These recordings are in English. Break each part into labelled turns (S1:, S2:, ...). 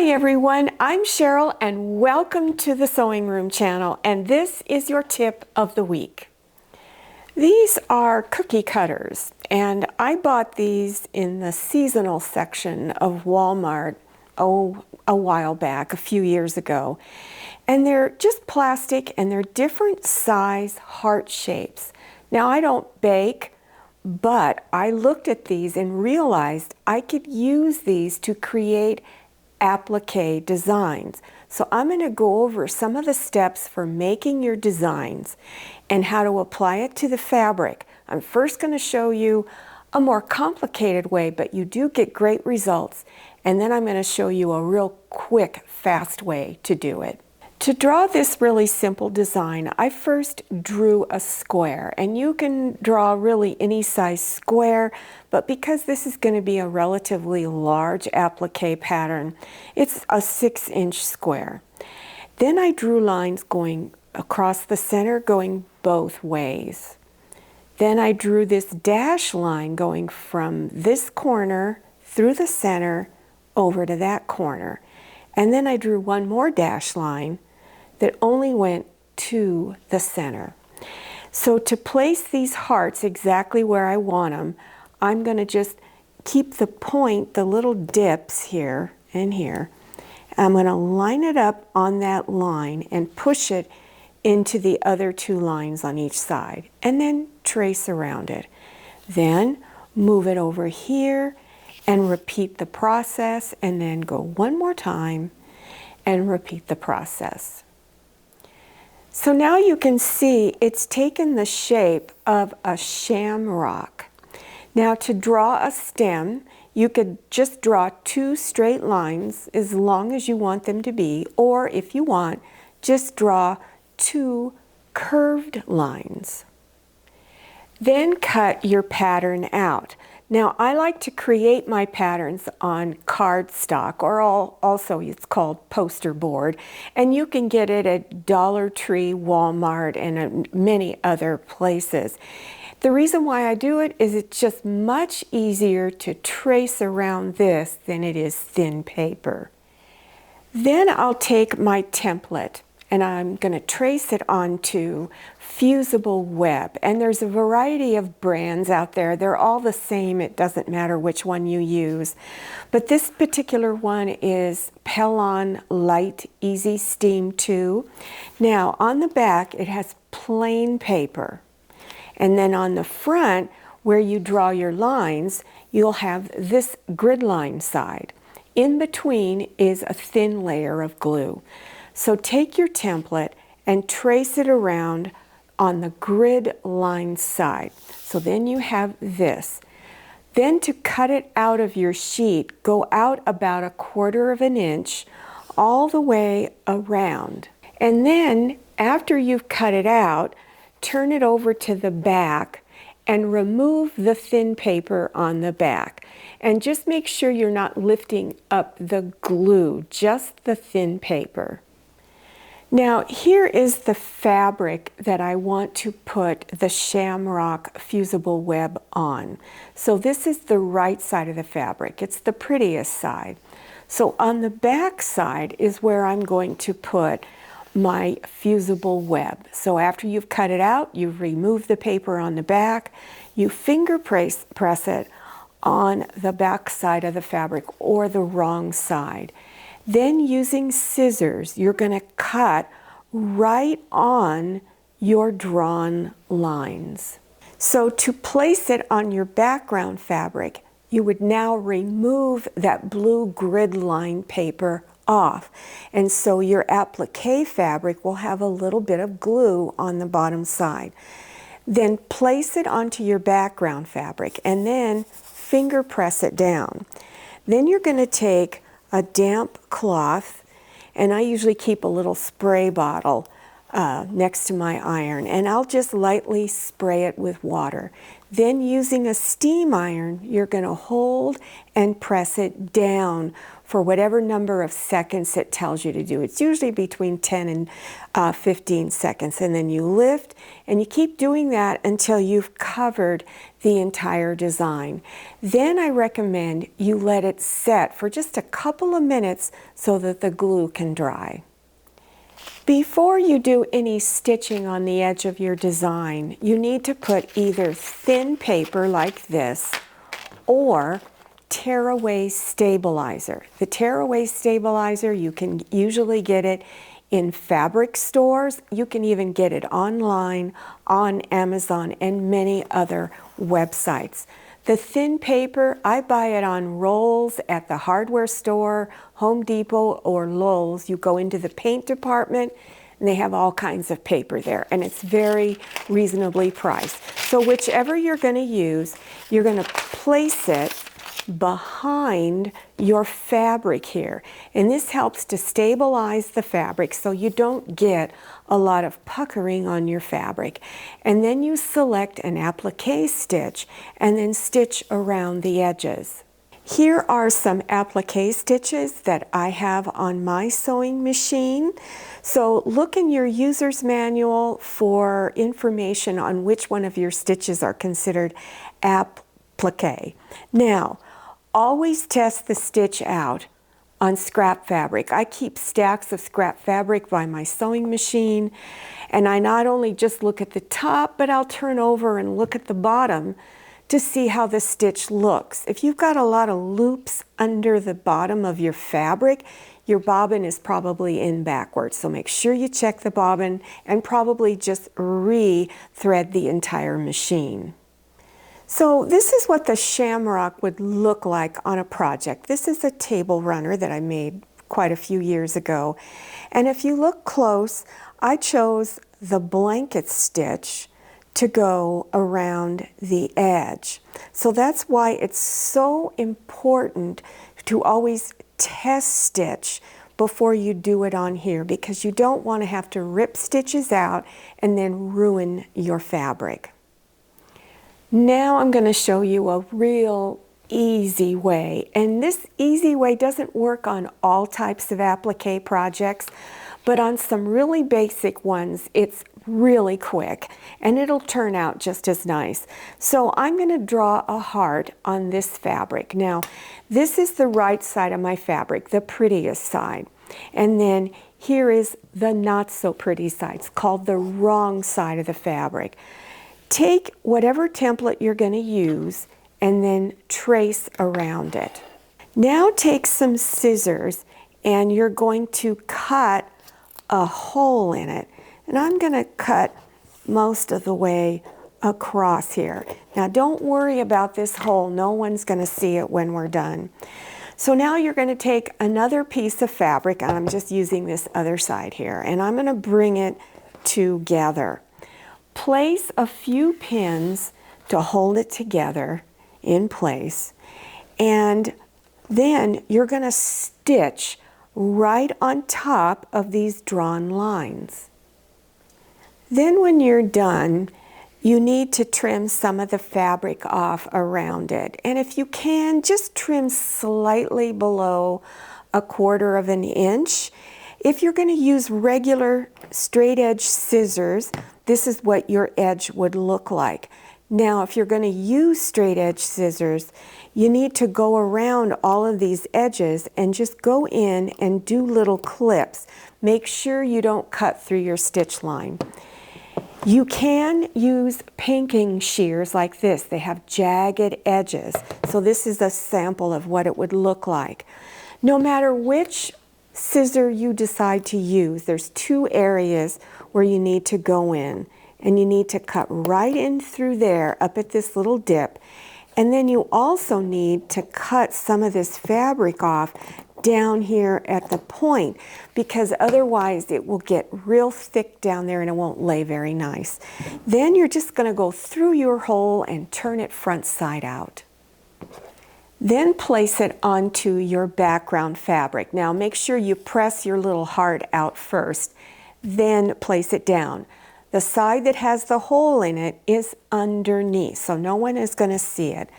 S1: Hi everyone, I'm Cheryl and welcome to the Sewing Room channel, and this is your tip of the week. These are cookie cutters, and I bought these in the seasonal section of Walmart a while back, a few years ago. And they're just plastic and they're different size heart shapes. Now I don't bake, but I looked at these and realized I could use these to create applique designs. So I'm going to go over some of the steps for making your designs and how to apply it to the fabric. I'm first going to show you a more complicated way, but you do get great results. And then I'm going to show you a real quick, fast way to do it. To draw this really simple design, I first drew a square, and you can draw really any size square, but because this is going to be a relatively large applique pattern, it's a 6-inch square. Then I drew lines going across the center, going both ways. Then I drew this dash line going from this corner through the center over to that corner. And then I drew one more dash line that only went to the center. So to place these hearts exactly where I want them, I'm going to just keep the point, the little dips here and here. I'm going to line it up on that line and push it into the other two lines on each side, and then trace around it. Then move it over here and repeat the process, and then go one more time and repeat the process. So now you can see it's taken the shape of a shamrock. Now to draw a stem, you could just draw 2 straight lines as long as you want them to be, or if you want, just draw 2 curved lines. Then cut your pattern out. Now I like to create my patterns on cardstock, or also it's called poster board, and you can get it at Dollar Tree, Walmart, and at many other places. The reason why I do it is it's just much easier to trace around this than it is thin paper. Then I'll take my template and I'm going to trace it onto fusible web. And there's a variety of brands out there. They're all the same. It doesn't matter which one you use. But this particular one is Pellon Light Easy Steam 2. Now on the back it has plain paper. And then on the front where you draw your lines, you'll have this grid line side. In between is a thin layer of glue. So take your template and trace it around on the grid line side. So then you have this. Then to cut it out of your sheet, go out about 1/4 inch all the way around. And then after you've cut it out, turn it over to the back and remove the thin paper on the back. And just make sure you're not lifting up the glue, just the thin paper. Now here is the fabric that I want to put the shamrock fusible web on. So this is the right side of the fabric. It's the prettiest side. So on the back side is where I'm going to put my fusible web. So after you've cut it out, you've removed the paper on the back, you finger press it on the back side of the fabric or the wrong side. Then using scissors, you're going to cut right on your drawn lines. So to place it on your background fabric, you would now remove that blue grid line paper off. And so your applique fabric will have a little bit of glue on the bottom side. Then place it onto your background fabric and then finger press it down. Then you're going to take a damp cloth, and I usually keep a little spray bottle next to my iron, and I'll just lightly spray it with water. Then using a steam iron, you're going to hold and press it down for whatever number of seconds it tells you to do. It's usually between 10 and 15 seconds. And then you lift and you keep doing that until you've covered the entire design. Then I recommend you let it set for just a couple of minutes so that the glue can dry. Before you do any stitching on the edge of your design, you need to put either thin paper like this or tearaway stabilizer. The tearaway stabilizer, you can usually get it in fabric stores. You can even get it online, on Amazon, and many other websites. The thin paper, I buy it on rolls at the hardware store, Home Depot, or Lowe's. You go into the paint department and they have all kinds of paper there, and it's very reasonably priced. So whichever you're going to use, you're going to place it behind your fabric here. And this helps to stabilize the fabric so you don't get a lot of puckering on your fabric. And then you select an applique stitch and then stitch around the edges. Here are some applique stitches that I have on my sewing machine. So look in your user's manual for information on which one of your stitches are considered applique. Now, always test the stitch out on scrap fabric. I keep stacks of scrap fabric by my sewing machine, and I not only just look at the top, but I'll turn over and look at the bottom to see how the stitch looks. If you've got a lot of loops under the bottom of your fabric, your bobbin is probably in backwards. So make sure you check the bobbin and probably just re-thread the entire machine. So this is what the shamrock would look like on a project. This is a table runner that I made quite a few years ago. And if you look close, I chose the blanket stitch to go around the edge. So that's why it's so important to always test stitch before you do it on here, because you don't want to have to rip stitches out and then ruin your fabric. Now I'm going to show you a real easy way, and this easy way doesn't work on all types of applique projects, but on some really basic ones it's really quick and it'll turn out just as nice. So I'm going to draw a heart on this fabric. Now this is the right side of my fabric, the prettiest side, and then here is the not so pretty side. It's called the wrong side of the fabric. Take whatever template you're going to use and then trace around it. Now take some scissors and you're going to cut a hole in it. And I'm going to cut most of the way across here. Now don't worry about this hole. No one's going to see it when we're done. So now you're going to take another piece of fabric, and I'm just using this other side here, and I'm going to bring it together. Place a few pins to hold it together in place, and then you're going to stitch right on top of these drawn lines. Then when you're done, you need to trim some of the fabric off around it, and if you can, just trim slightly below 1/4 of an inch. If you're going to use regular straight edge scissors, this is what your edge would look like. Now, if you're going to use straight edge scissors, you need to go around all of these edges and just go in and do little clips. Make sure you don't cut through your stitch line. You can use pinking shears like this. They have jagged edges. So this is a sample of what it would look like. No matter which scissor you decide to use, there's 2 areas where you need to go in, and you need to cut right in through there up at this little dip, and then you also need to cut some of this fabric off down here at the point, because otherwise it will get real thick down there and it won't lay very nice. Then you're just going to go through your hole and turn it front side out. Then place it onto your background fabric. Now make sure you press your little heart out first, then place it down. The side that has the hole in it is underneath, so no one is going to see it.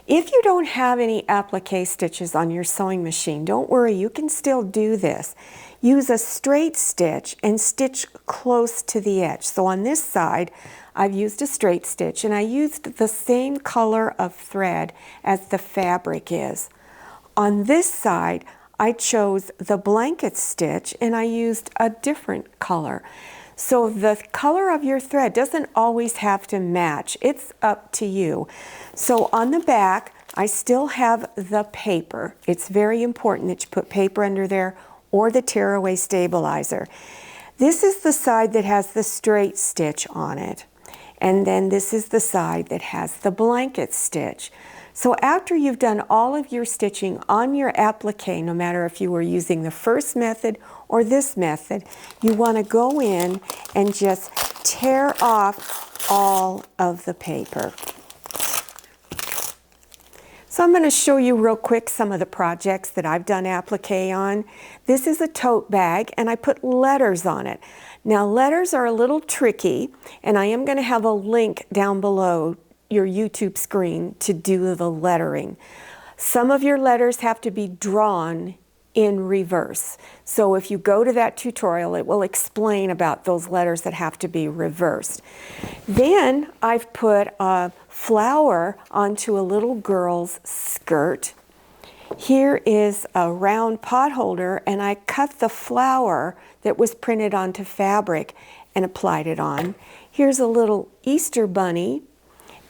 S1: If you don't have any applique stitches on your sewing machine, don't worry, you can still do this. Use a straight stitch and stitch close to the edge. So on this side, I've used a straight stitch, and I used the same color of thread as the fabric is. On this side, I chose the blanket stitch, and I used a different color. So the color of your thread doesn't always have to match. It's up to you. So on the back, I still have the paper. It's very important that you put paper under there or the tearaway stabilizer. This is the side that has the straight stitch on it. And then this is the side that has the blanket stitch. So after you've done all of your stitching on your applique, no matter if you were using the first method or this method, you want to go in and just tear off all of the paper. So I'm going to show you real quick some of the projects that I've done applique on. This is a tote bag, and I put letters on it. Now letters are a little tricky, and I am going to have a link down below your YouTube screen to do the lettering. Some of your letters have to be drawn in reverse. So if you go to that tutorial, it will explain about those letters that have to be reversed. Then I've put a flower onto a little girl's skirt. Here is a round pot holder, and I cut the flower that was printed onto fabric and applied it on. Here's a little Easter bunny,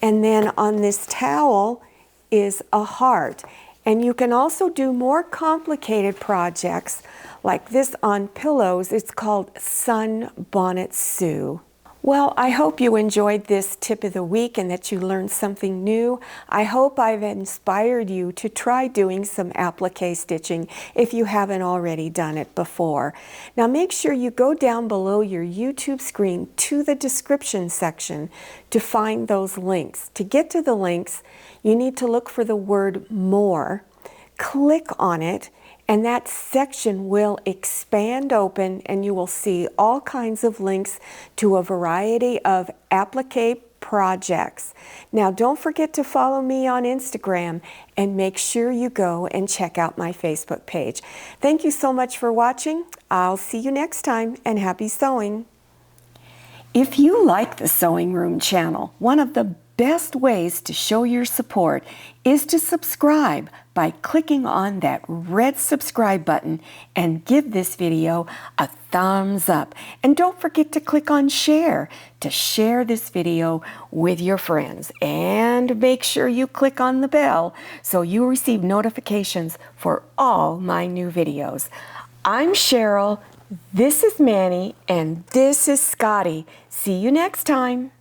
S1: and then on this towel is a heart. And you can also do more complicated projects like this on pillows. It's called Sunbonnet Sue. Well, I hope you enjoyed this tip of the week and that you learned something new. I hope I've inspired you to try doing some applique stitching if you haven't already done it before. Now make sure you go down below your YouTube screen to the description section to find those links. To get to the links, you need to look for the word more, click on it, and that section will expand open, and you will see all kinds of links to a variety of applique projects. Now don't forget to follow me on Instagram, and make sure you go and check out my Facebook page. Thank you so much for watching. I'll see you next time, and happy sewing. If you like the Sewing Room channel, one of the best ways to show your support is to subscribe by clicking on that red subscribe button and give this video a thumbs up. And don't forget to click on share to share this video with your friends. And make sure you click on the bell so you receive notifications for all my new videos. I'm Cheryl, this is Manny, and this is Scotty. See you next time.